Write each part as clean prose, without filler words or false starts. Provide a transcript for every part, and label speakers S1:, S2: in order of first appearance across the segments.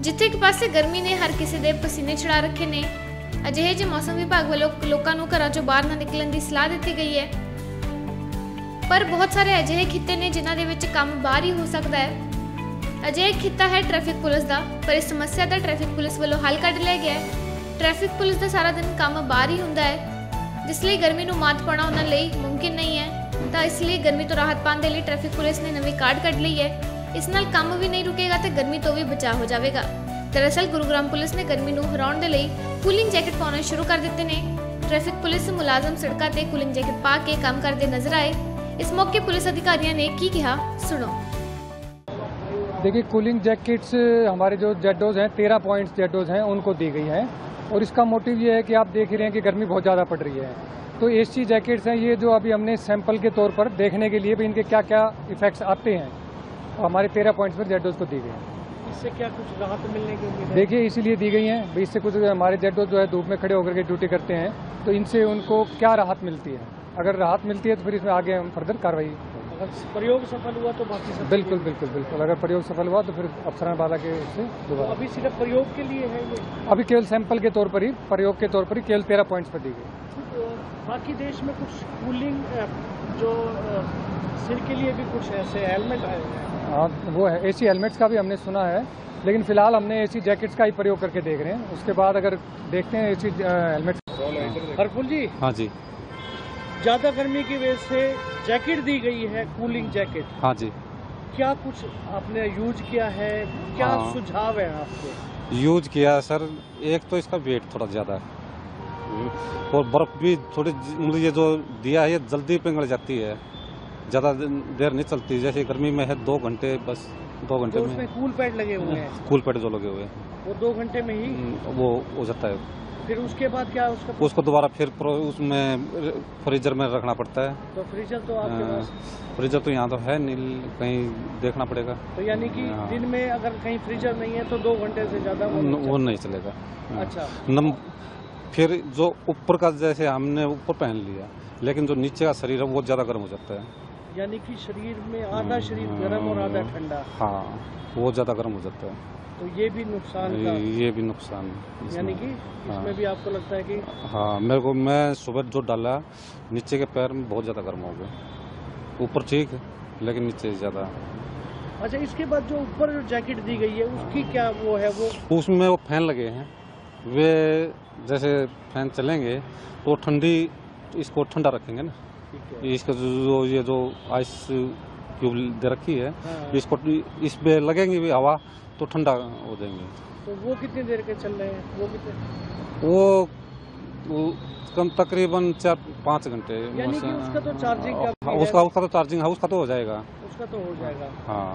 S1: ਜਿੱਥੇ ਇੱਕ ਪਾਸੇ ਗਰਮੀ ਨੇ ਹਰ ਕਿਸੇ ਦੇ ਪਸੀਨੇ ਛੁਡਾ ਰੱਖੇ ਨੇ, ਅਜਿਹੇ 'ਚ ਮੌਸਮ ਵਿਭਾਗ ਵੱਲੋਂ ਲੋਕਾਂ ਨੂੰ ਘਰਾਂ ਚੋਂ ਬਾਹਰ ਨਾ ਨਿਕਲਣ ਦੀ ਸਲਾਹ ਦਿੱਤੀ ਗਈ ਹੈ। ਪਰ ਬਹੁਤ ਸਾਰੇ ਅਜਿਹੇ ਖਿੱਤੇ ਨੇ ਜਿਨ੍ਹਾਂ ਦੇ ਵਿੱਚ ਕੰਮ ਬਾਹਰ ਹੀ ਹੋ ਸਕਦਾ ਹੈ। ਅਜਿਹਾ ਇੱਕ ਖਿੱਤਾ ਹੈ ਟ੍ਰੈਫਿਕ ਪੁਲਿਸ ਦਾ, ਪਰ ਇਸ ਸਮੱਸਿਆ ਦਾ ਟ੍ਰੈਫਿਕ ਪੁਲਿਸ ਵੱਲੋਂ ਹੱਲ ਕੱਢ ਲਿਆ ਗਿਆ ਹੈ। ਟ੍ਰੈਫਿਕ ਪੁਲਿਸ ਦਾ ਸਾਰਾ ਦਿਨ ਕੰਮ ਬਾਹਰ ਹੀ ਹੁੰਦਾ ਹੈ, ਜਿਸ ਲਈ ਗਰਮੀ ਨੂੰ ਮਾਤ ਪਾਉਣਾ ਉਹਨਾਂ ਲਈ ਮੁਮਕਿਨ ਨਹੀਂ ਹੈ। ਤਾਂ ਇਸ ਲਈ ਗਰਮੀ ਤੋਂ ਰਾਹਤ ਪਾਉਣ ਦੇ ਲਈ ਟ੍ਰੈਫਿਕ ਪੁਲਿਸ ਨੇ ਨਵੀਂ ਕਾਢ ਕੱਢ ਲਈ ਹੈ। ਇਸ ਨਾਲ ਕੰਮ ਵੀ ਨਹੀਂ ਰੁਕੇਗਾ ਤੇ ਗਰਮੀ ਤੋਂ ਵੀ ਬਚਾਅ ਹੋ ਜਾਵੇਗਾ। ਦਰਅਸਲ ਗੁਰੂਗ੍ਰਾਮ ਪੁਲਿਸ ਨੇ ਗਰਮੀ ਨੂੰ ਹਰਾਉਣ ਦੇ ਲਈ ਕੂਲਿੰਗ ਜੈਕਟ ਪਾਉਣੇ ਸ਼ੁਰੂ ਕਰ ਦਿੱਤੇ ਨੇ। ਟ੍ਰੈਫਿਕ ਪੁਲਿਸ ਮੁਲਾਜ਼ਮ ਸੜਕਾਂ ਤੇ ਕੂਲਿੰਗ ਜੈਕਟ पा के काम करते नजर आए। इस मौके पुलिस अधिकारियों ने की कहा, सुनो।
S2: देखिए, कूलिंग जैकेट्स हमारे जो जेड डोज हैं 13 पॉइंट्स जेड डोज हैं उनको दी गई हैं, और इसका मोटिव ये है कि आप देख ही रहे हैं कि गर्मी बहुत ज़्यादा पड़ रही है। तो एसी जैकेट्स हैं ये, जो अभी हमने सैंपल के तौर पर देखने के लिए भी इनके क्या क्या इफेक्ट्स आते हैं, हमारे 13 पॉइंट्स पर जेड डोज को दी गई है।
S3: इससे क्या कुछ राहत मिलने की उम्मीद है?
S2: देखिए, इसीलिए दी गई हैं भाई, इससे कुछ हमारे जेड डोज जो है धूप में खड़े होकर के ड्यूटी करते हैं, तो इनसे उनको क्या राहत मिलती है। अगर राहत मिलती है तो फिर इसमें आगे हम फर्दर कार्रवाई।
S3: अगर प्रयोग सफल हुआ तो बाकी सब
S2: बिल्कुल बिल्कुल बिल्कुल, अगर प्रयोग सफल हुआ तो फिर अफसरान वाला के उससे
S3: तो
S2: दोबारा।
S3: अभी सिर्फ प्रयोग के लिए है ये?
S2: अभी केवल सैंपल के तौर पर ही, प्रयोग के तौर पर ही केवल 13 पॉइंट्स पर दी गई।
S3: तो बाकी देश में कुछ कूलिंग जो सिर के लिए भी कुछ ऐसे हेलमेट आए हैं?
S2: हाँ, वो है एसी हेलमेट्स का भी हमने सुना है, लेकिन फिलहाल हमने एसी जैकेट्स का ही प्रयोग करके देख रहे हैं। उसके बाद अगर देखते हैं एसी हेलमेट्स।
S3: हरफुल जी।
S4: हाँ जी।
S3: ज्यादा गर्मी की वजह से जैकेट दी गई है, कूलिंग जैकेट।
S4: हाँ जी।
S3: क्या कुछ आपने यूज किया है, क्या
S4: हाँ।
S3: सुझाव है आपके?
S4: यूज किया है सर। एक तो इसका वेट थोड़ा ज़्यादा है, और बर्फ़ भी थोड़ी, मतलब ये जो दिया है ये जल्दी पिघल जाती है, ज़्यादा देर नहीं चलती। जैसे गर्मी में है 2 घंटे, बस 2 घंटे
S3: तो
S4: में।
S3: उसमें कूल पैड लगे हुए हैं?
S4: कूल पैड जो लगे हुए हैं
S3: वो 2 घंटे में ही
S4: वो हो जाता है।
S3: फिर उसके बाद क्या
S4: उसको दोबारा फिर उसमें फ्रीजर में रखना पड़ता है।
S3: तो फ्रीजर तो आपके पास?
S4: फ्रीजर तो यहाँ तो है नहीं, कहीं देखना पड़ेगा।
S3: तो यानी कि दिन में अगर कहीं फ्रीजर नहीं है तो 2 घंटे से ज्यादा
S4: वो नहीं चलेगा।
S3: अच्छा।
S4: फिर जो ऊपर का, जैसे हमने ऊपर पहन लिया, लेकिन जो नीचे का शरीर है वो ज्यादा गर्म हो जाता है।
S3: यानी कि शरीर में आधा शरीर गर्म और आधा ठंडा।
S4: हाँ, वो ज्यादा गर्म हो जाता है।
S3: तो ये भी नुकसान का?
S4: ये भी नुकसान है।
S3: यानी कि इसमें भी आपको लगता है कि?
S4: हाँ, मैं सुबह जो डाला नीचे के पैर में बहुत ज्यादा गर्म हो गए। ऊपर ठीक है, लेकिन नीचे ज्यादा।
S3: अच्छा, इसके बाद जो ऊपर जो जैकेट दी गई है उसकी क्या वो है? वो
S4: उसमें वो फैन लगे हैं, वे जैसे फैन चलेंगे तो ठंडी, इसको ठंडा रखेंगे ना। इसका जो आइस क्यूब दे रखी है, इसको इस पे लगेंगे भी हवा तो ठंडा हो जाएंगे।
S3: तो वो कितनी देर के चल रहे हैं? वो कितने?
S4: वो कम तकरीबन 4-5 घंटे।
S3: यानी कि उसका तो चार्जिंग का
S4: उसका तो चार्जिंग है, उसका तो हो जाएगा।
S3: उसका तो हो जाएगा।
S4: हाँ,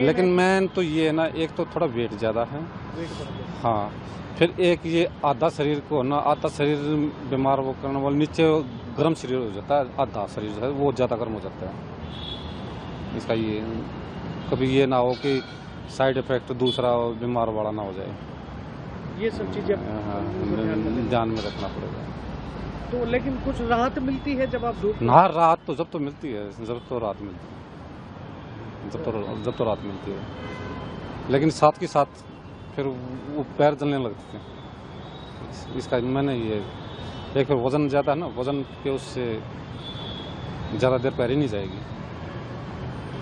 S3: लेकिन
S4: मेन तो ये है ना, एक तो थोड़ा वेट ज्यादा है। हाँ, फिर एक ये आधा शरीर को ना, आधा शरीर बीमार वो करने वाले, नीचे गर्म शरीर हो जाता है, आधा शरीर जो है वो ज्यादा गर्म हो जाता है। इसका ये कभी ये ना हो कि साइड इफेक्ट दूसरा बीमार वाला ना हो जाए।
S3: ये सब चीजें
S4: ध्यान में रखना पड़ेगा।
S3: तो लेकिन कुछ राहत मिलती है जब आप धूप?
S4: हाँ, राहत तो जब तो मिलती है, जब तो राहत मिलती है, जब तो राहत मिलती है, लेकिन साथ के साथ फिर वो पैर जलने लगते हैं। इसका मैंने ये एक फिर वजन ज़्यादा है ना, वजन के उससे ज़्यादा देर पैर ही नहीं जाएगी।